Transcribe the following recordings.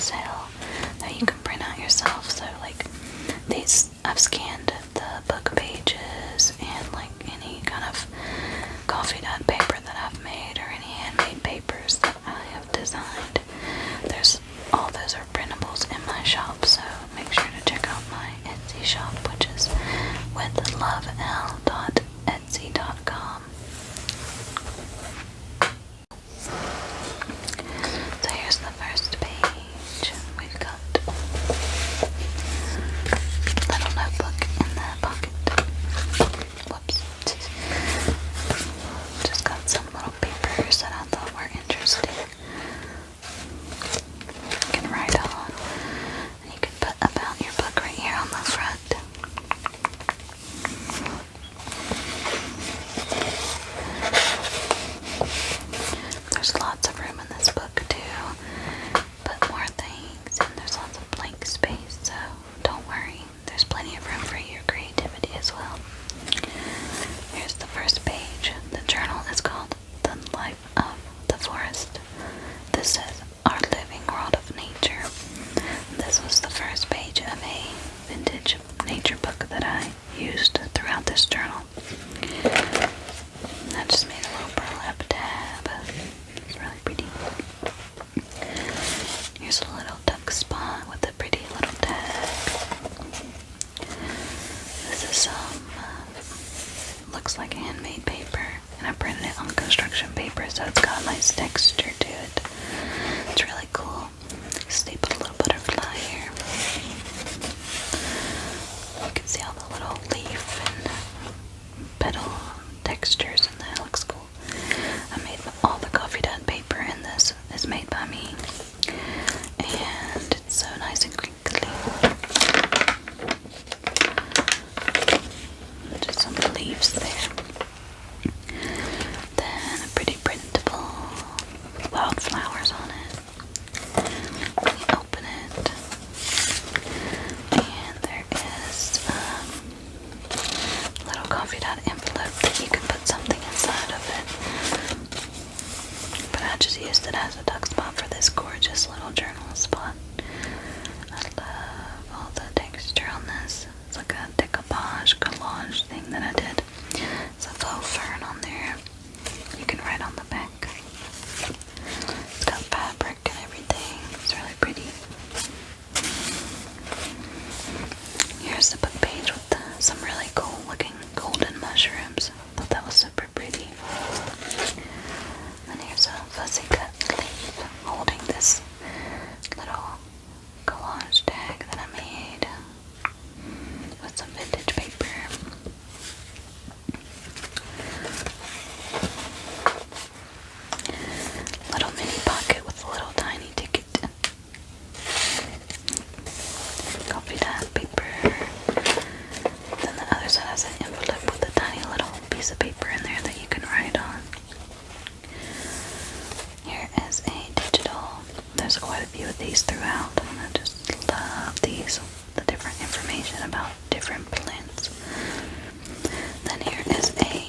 sale that you can print out yourself. So like these, I've scanned the book pages and like any kind of coffee dot paper that I've made or any handmade papers that I have designed. All those are printables in my shop, so make sure to check out my Etsy shop, which is with lovel.etsy.com. So here's the first page. We've got a little notebook in the pocket. Whoops. Just got some little papers that I thought were interesting. You can write on. And you can put about your book right here on the front. There's lots of room in this book to put more things, and there's lots of blank space, so don't worry. There's plenty of room for your creativity as well. Here's the first page. The journal is called The Life of the Forest. This says Our Living World of Nature. This was the first page of a vintage nature book that I used throughout this journal. I just made a little burlap tab. It's really pretty. Here's a little duck spot with a pretty little tag. This is some, looks like handmade paper, and I printed it on construction paper, so it's got a nice texture to it. It's really cool. Stapled a little butterfly here. You can see all the little leaf and petal textures, and that looks cool. I made all the coffee dot paper, and this is made by me, and it's so nice and crinkly. Just some leaves there. Then a pretty printable wildflowers on it. You open it, and there is a little coffee dot envelope that you can put something inside of it. But I just used it as a duck spot for this gorgeous little journal spot. I love all the texture on this. It's like a decoupage collage thing that I did. It's a faux fern on there. You can write on the back. It's got fabric and everything. It's really pretty. Here's the book page with some really cool looking golden mushrooms. Thought that was super pretty. And here's a fuzzy cut leaf holding this little collage tag that I made with some vintage paper. Little mini pocket with a little tiny ticket. Coffee dot paper. Then the other side has an envelope with a tiny little piece of paper in there that you can write on. Here is a digital. There's quite a few of these throughout, and I just love these. The different information about different plants. Then here is a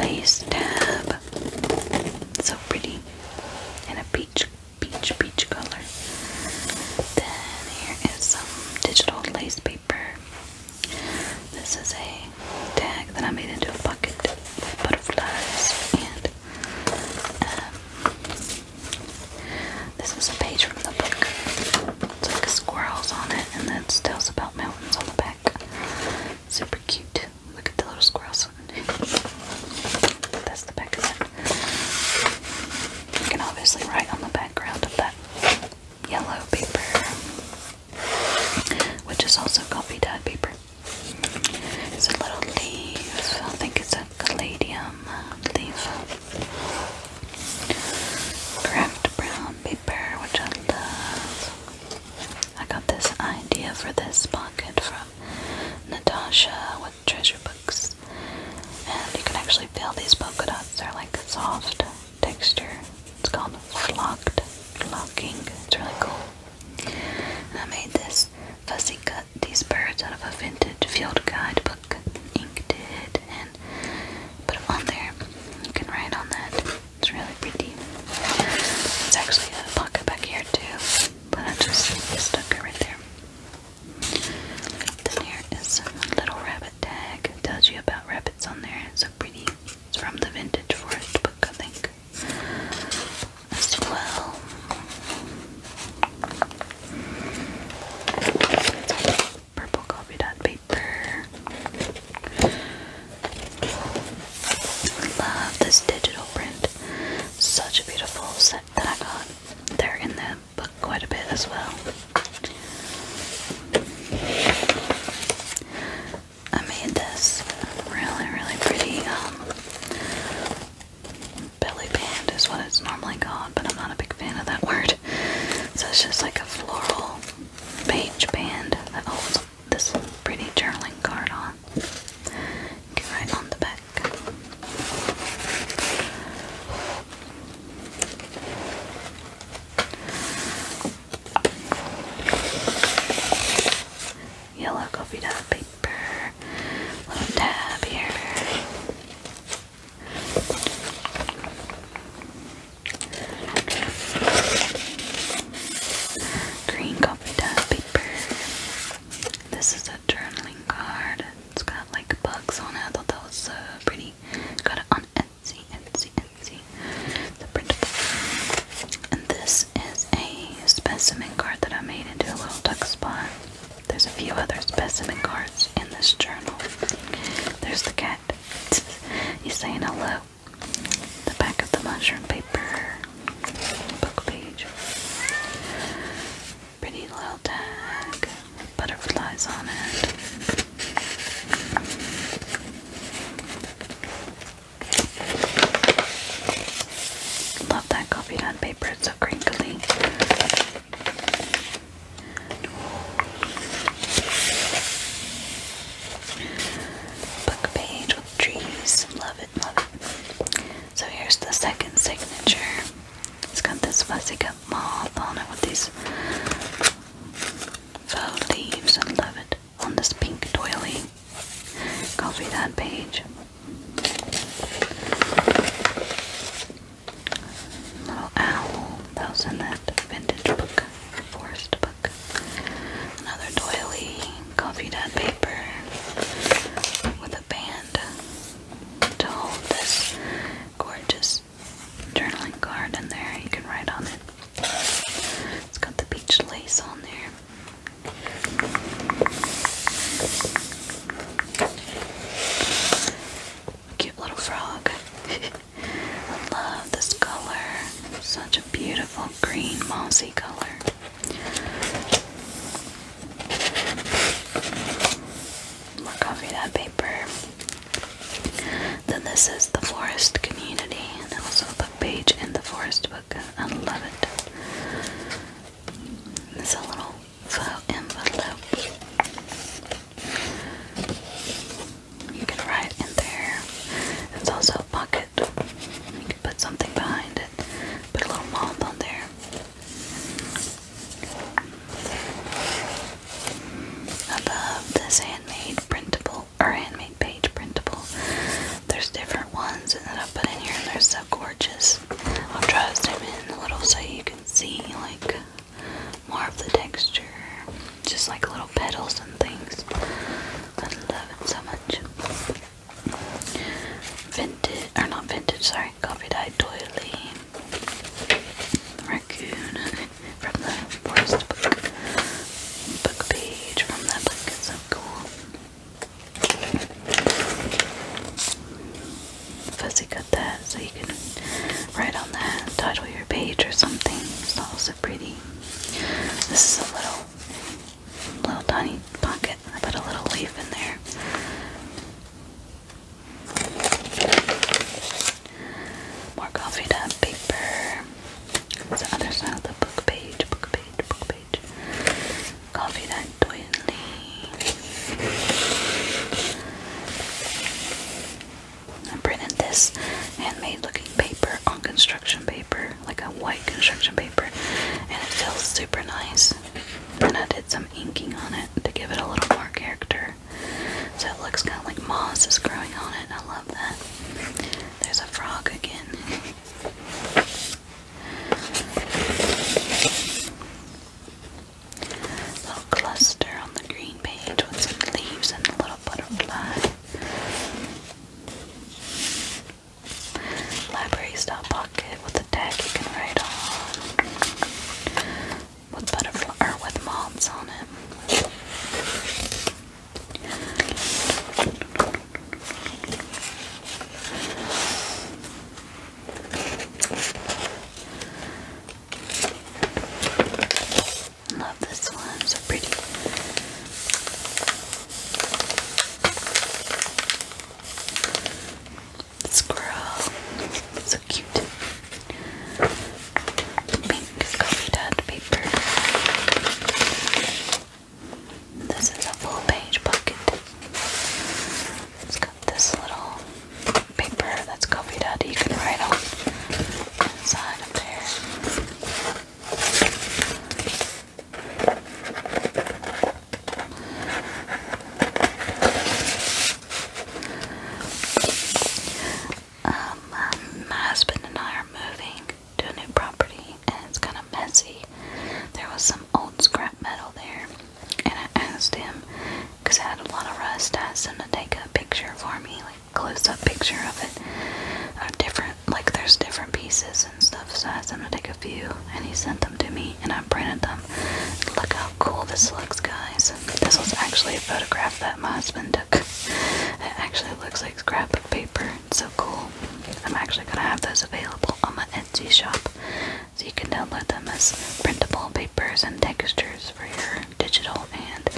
lace tab. So pretty. In a peach color. Then here is some digital lace paper. This is a tag that I made into a bucket with butterflies, and this is a page from the book. It's like squirrels on it, and then it tells about mountains on the back. Super cute. Look at the little squirrels. That's the back of it. You can obviously write on the background of that yellow paper, which is also coffee dot paper. It's a little leaf. I think it's a caladium leaf. Craft brown paper, which I love. I got this idea for this pocket from Natasha with Treasure Books. And you can actually feel these polka dots. They're like soft texture. It's called flocking. It's really cool. And I made this fussy cut these birds out of a vintage field guide book, inked it, and put them on there. You can write on that. It's really pretty. It's actually a pocket back here too, but I as well. I made this really, really pretty belly band is what it's normally called, but I'm not a big fan of that word. So it's just like a floral page band that holds this pretty journaling card on. Get right on the back. Yellow coffee dye paper, little tab here. Green coffee dye paper. This is a journaling card. It's got like bugs on it. I thought that was so pretty. Got it on Etsy. The printable. And this is a specimen card that I made into a little tuck spot. There's a few other specimen cards in this journal. There's the cat. He's saying hello. The back of the mushroom paper. Book page. Pretty little tag. Butterflies on it. Love that coffee dye paper. It's so crinkly. Book page with trees. Love it, love it. So here's the second signature. It's got this fuzzy cut moth on it with these faux leaves. I love it. On this pink doily coffee dye page. Little owl. That was in that vintage book. Forest book. Another doily coffee dye paper with a band to hold this gorgeous journaling card in there. You can write on it. It's got the peach lace on there. Cute little frog. I love this color. Such a beautiful green mossy color. More coffee dye paper. Then this is the forest community, and also a book page in the forest book. I love it. It's a little faux envelope. You can write in there. It's also a pocket. You can put something behind it. Put a little moth on there. I love this handmade printable, or handmade page printable. There's different ones that I put in here, and they're so gorgeous. I'll try to zoom in a little so you can see like more of the texture, just like little petals and things. I love it so much. Vintage, or not vintage, sorry, coffee dye doily. Raccoon from the forest book. Book page from that book. It's so cool. Fuzzy cut that so you can write on that, title your page or something. It's also pretty. This is a little tiny pocket. I put a little leaf in there. More coffee dye paper. It's the other side of the book page. Coffee dye doily. I printed this handmade looking paper on construction paper, like a white construction paper, and it feels super nice. And I did some inking on it to give it a little more character, so it looks kind of like moss is growing on it. I love that. There's a frog again. Little cluster on the green page with some leaves and a little butterfly. Library style pocket with a tag you can write on, with butterfly or with moths on it. this looks, guys. This was actually a photograph that my husband took. It actually looks like scrapbook paper. It's so cool. I'm actually gonna have those available on my Etsy shop, so you can download them as printable papers and textures for your digital and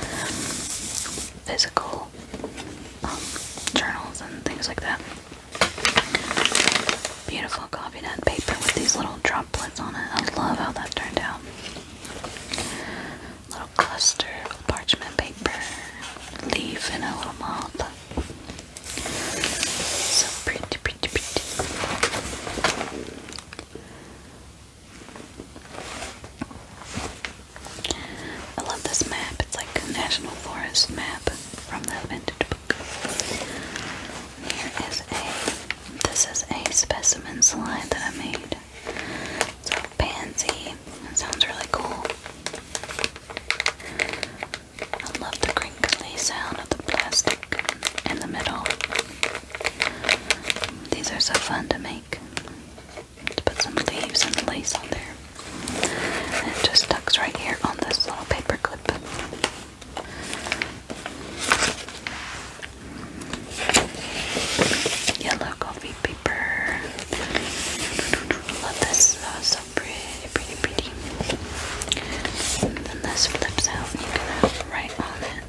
physical journals and things like that. Beautiful coffee nut paper with these little droplets on it. I love how that turned out. Little cluster of parchment paper, leaf and a little moth. So pretty, pretty, pretty. I love this map. It's like a National Forest map from the vintage book. This is a specimen slide that I made. It's a pansy. It sounds really cool. I love the crinkly sound of the plastic in the middle. These are so fun to make. Let's put some leaves and lace on there. And it just tucks right here on this little paper clip. Yellow coffee paper. Love this. So pretty, pretty, pretty. And then this flips out and you can write on it.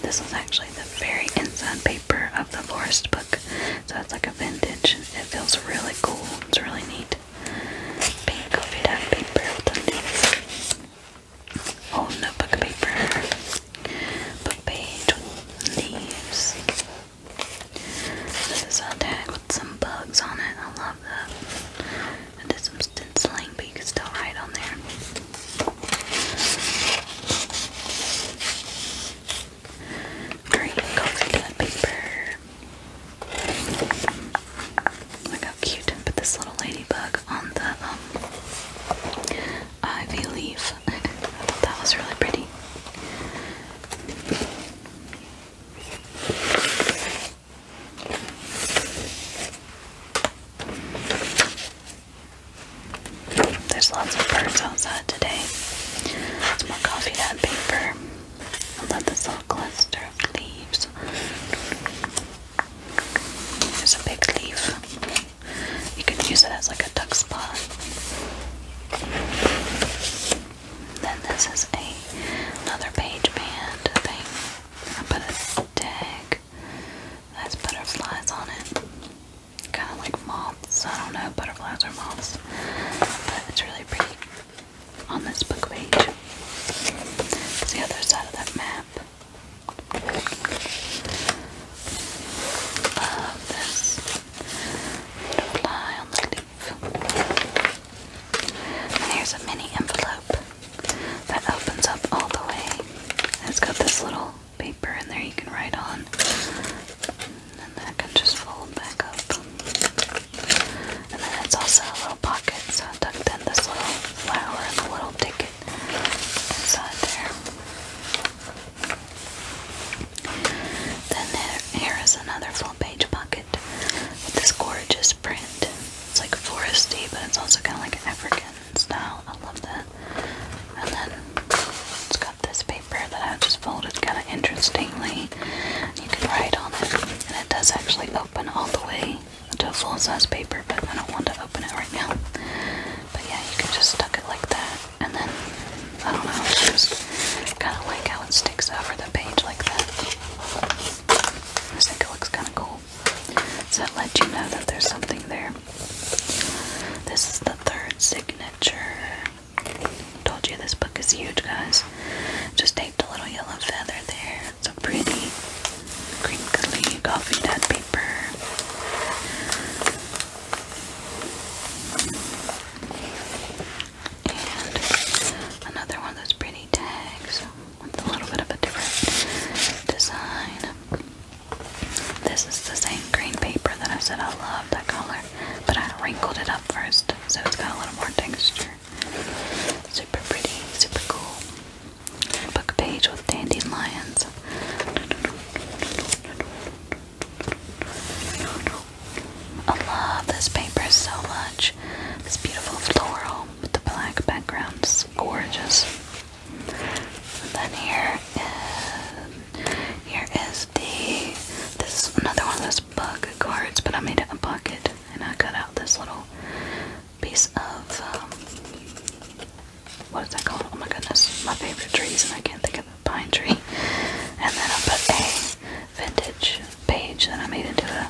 This was actually the very inside paper of the Forest book. So it's like a vintage. It feels really cool. It's really neat. Pink coffee dye paper with the leaf. Old notebook paper. Book page with leaves. This is a tag with some bugs on it. I love that. I did some stenciling, but you can still write on there. Green coffee dye paper. Look how cute. Put this little ladybug on the ivy leaf. I thought that was really pretty. There's lots of birds outside today. It's more coffee dye paper. I love this little cluster of leaves. There's a big leaf. You can use it as like a duck spot. Then this is another page band thing. I put a tag that has butterflies on it. Kind of like moths. I don't know, butterflies or moths. But it's really pretty on this book page. It's the other side of that map. Love this. Butterfly on the leaf. And here's a mini envelope that opens up all the way. And it's got this little paper in there you can write on. And that can just fold back up. And then it's also a little pocket, so I tucked in this little flower and a little ticket inside there. Then here is another full page pocket with this gorgeous print. It's like foresty, but it's also kind of like African style. I love that. And then it's got this paper that I just folded kind of interestingly. You can write on it, and it does actually open all the way to a full-size paper, but I don't want to open it right now. But yeah, you can just tuck it like that, and then, I don't know, I just kind of like how it sticks over the page like that. I just think it looks kind of cool. So it lets you know that there's something there. This is the third signature. Told you this book is huge, guys. Just taped a little yellow feather there. It's a pretty crinkly coffee dye paper. what is that called? Oh my goodness, my favorite trees, and I can't think of the pine tree. And then I put a vintage page that I made into a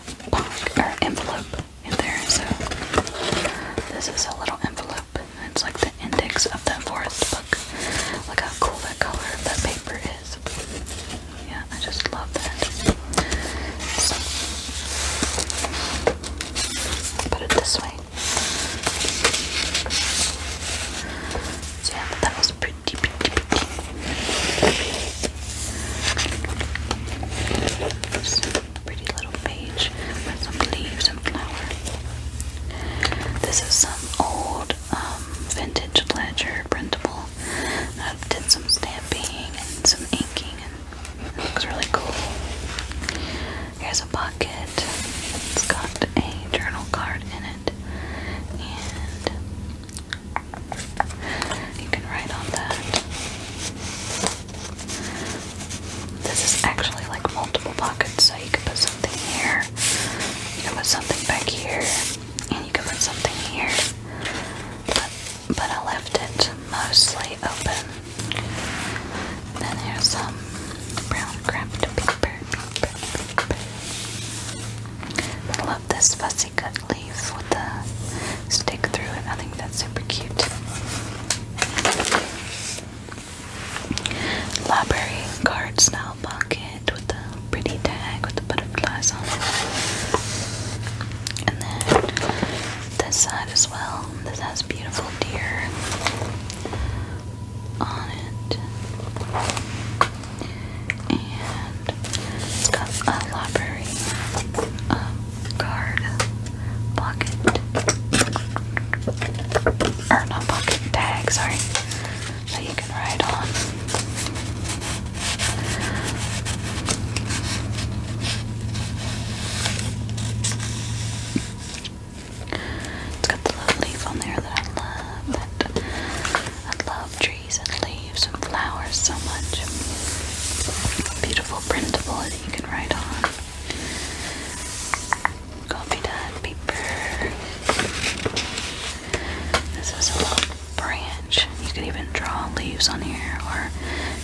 envelope in there. So this is a little envelope. It's like the index of the forest book. Look how cool that color of that paper is. Yeah, I just love that. So, put it this way. So yeah, but that was pretty. Pretty little page with some leaves and flowers. This is some old vintage ledger printable. I did some stamping and some inking, and it looks really cool. Here's a pocket. It's got a journal card in it, and you can write on that. This is actually like multiple pockets, so you can put something here, you can put something back here, and you can put something here. But I left it mostly open. Then there's some brown craft paper. I love this fussy cut leaf with the stick through it. I think that's super cute. Library card style pocket with the pretty tag with the butterflies on it. And then this side as well. This has beautiful deer on it. And it's got a library card pocket. Or not pocket, tag, sorry. That you can write on. It's got the little leaf on there that I love. I love trees and leaves and flowers so much. Beautiful printable that you can write on. Coffee dye paper. This is a little branch. You could even draw leaves on here or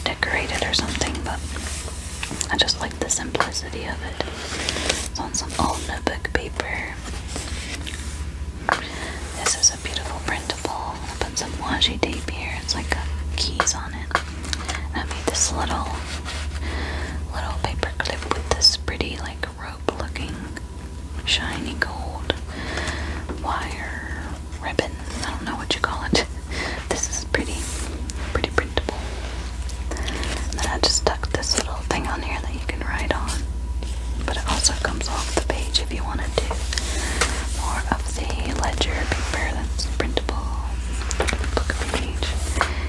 decorate it or something, but I just like the simplicity of it. It's on some old notebook paper. This is a beautiful printable. I put some washi tape here. It's like got keys on it. And I made this little paper clip with this pretty like rope looking shiny gold wire ribbon. I don't know what you call it. This is pretty printable. And then I just stuck this little thing on here that you can write on. But it also comes off the page if you want to do more of the ledger paper that's printable book page.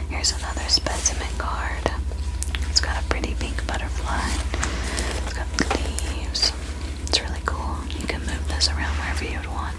Here's another specimen card. It's got a pretty pink butterfly. It's got leaves. It's really cool. You can move this around wherever you would want.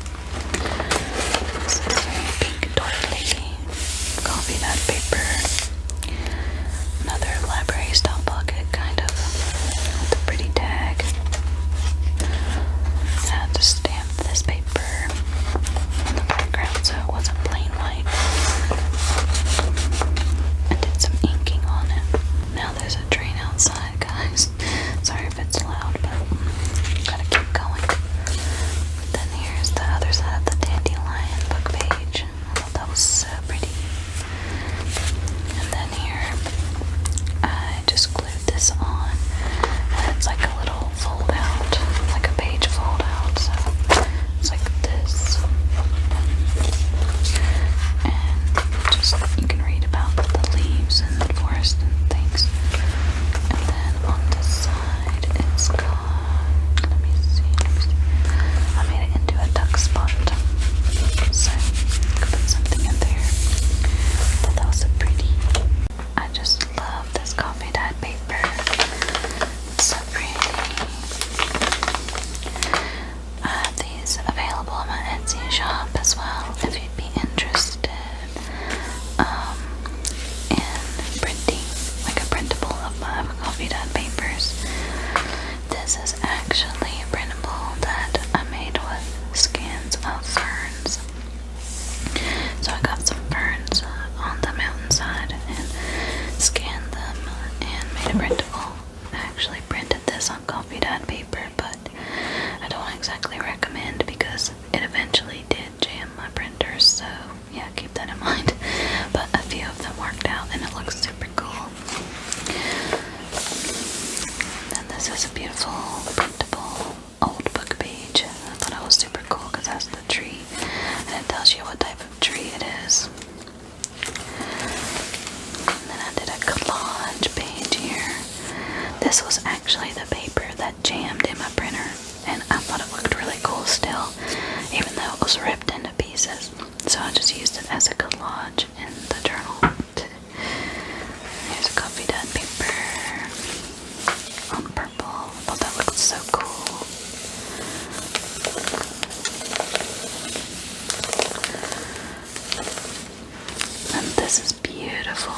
this is beautiful,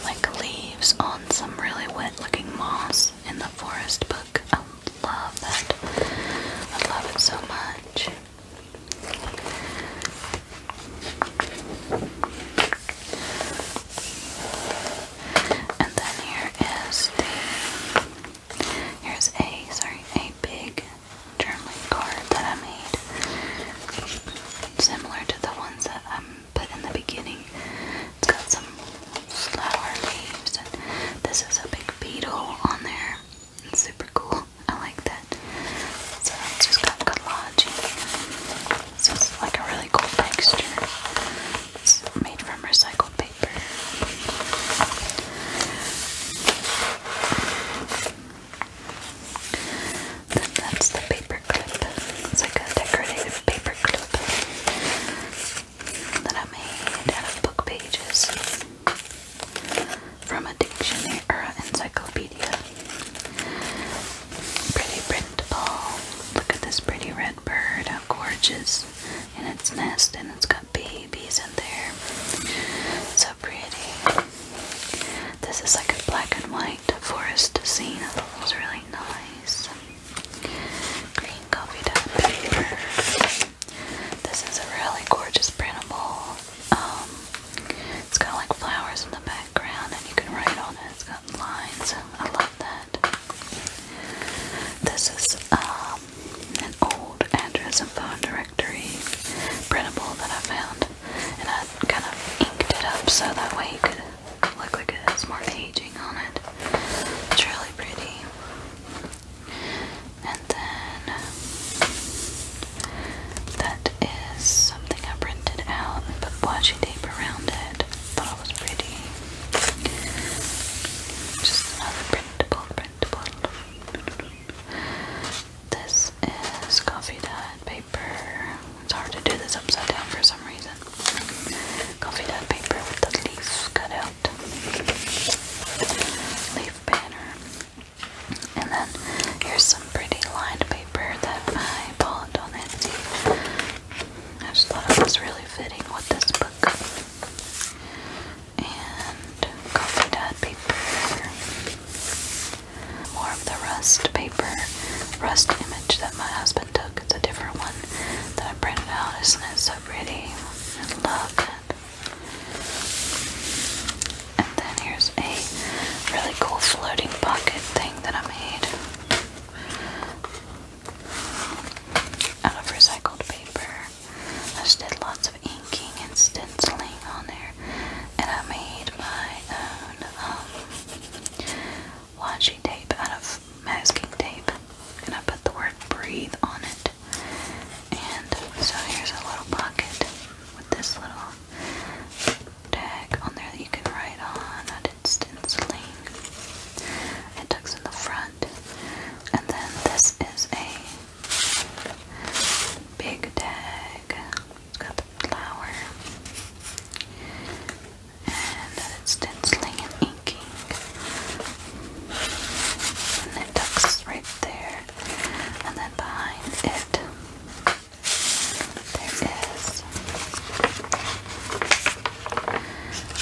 like leaves on some really wet looking moss in the forest book. I love that. I love it so much. And then here's a big journaling card that I made, similar to the ones that I put in the beginning. It's got some flower leaves, and this is a big beetle on there. It's super cool. I like that. So it's just got collaging. So it's like a really cool texture. It's made from recycled paper. Then that's the paper clip. It's like a decorative paper clip that I made out of book pages from a dictionary or an encyclopedia. Pretty printable. Look at this pretty red bird, how gorgeous, in its nest, and it's got babies in there. So pretty. This is like a black and white forest scene. I thought it was really nice. Green coffee dye paper. This is a really gorgeous printable. It's got like flowers in the background, and you can write on it. It's got lines. I love that. This is an old address and phone directory printable that I found, and I kind of inked it up so that way you could look like it has more aging on it. It's really pretty. And then that is something I printed out and put washi tape around it. Thought it was pretty. Just another printable. This is coffee dyed paper. It's hard to do this upside down for some reason. Coffee dyed paper with the leaf cut out. Leaf banner. And then here's some pretty lined paper that I bought on Etsy. I just thought it was really fitting with this book. And coffee dyed paper. More of the rust paper, rust image that my husband took. It's a different one that I printed out. Isn't it so pretty? I love it. And then here's a really cool floating pocket thing that I made out of recycled paper. I just did lots of inking and stenciling on there, and I made my own washi tape out of masking tape, and I put the word breathe on it. And so here's a little pocket with this little tag on there that you can write on. I did stenciling. It tucks in the front. And then this is a big tag. It's got the flower. And it's stenciling and inking. And it tucks right there. And then behind it, there is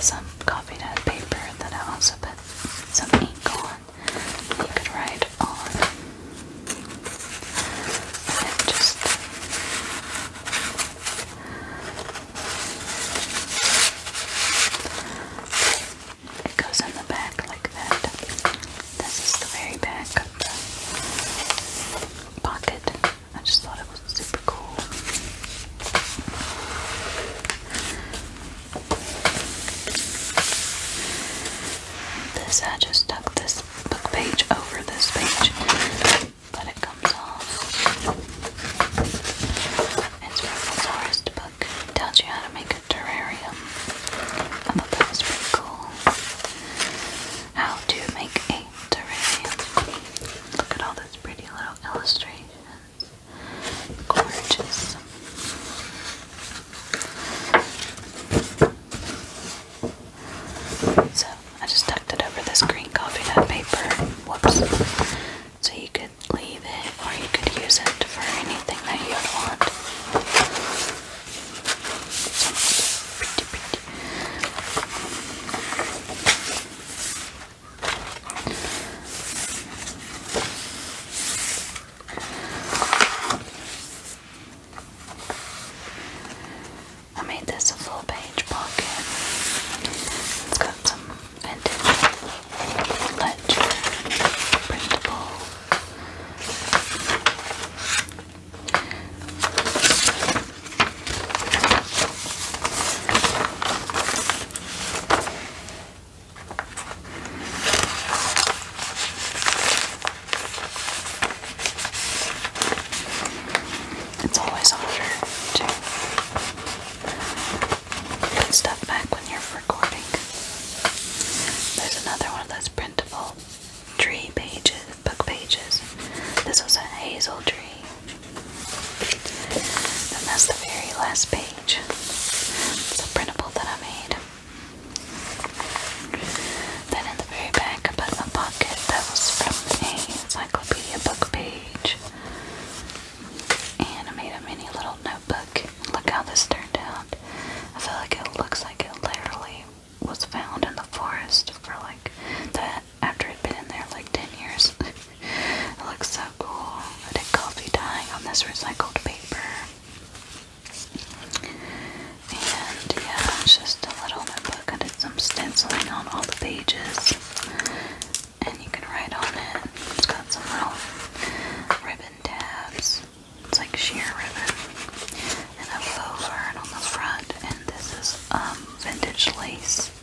some coffee dyed paper that I also put some ink on. You could write on. And it just it goes in the back like that. This is the very back of the pocket. I just thought it was super cool. This, I just tucked this book page over this page, but it comes off. It's from the forest book. It tells you how to make a terrarium. I thought that was pretty cool. How to make a terrarium. Look at all those pretty little illustrations. Gorgeous. So I just tucked it over this green cotton much lace.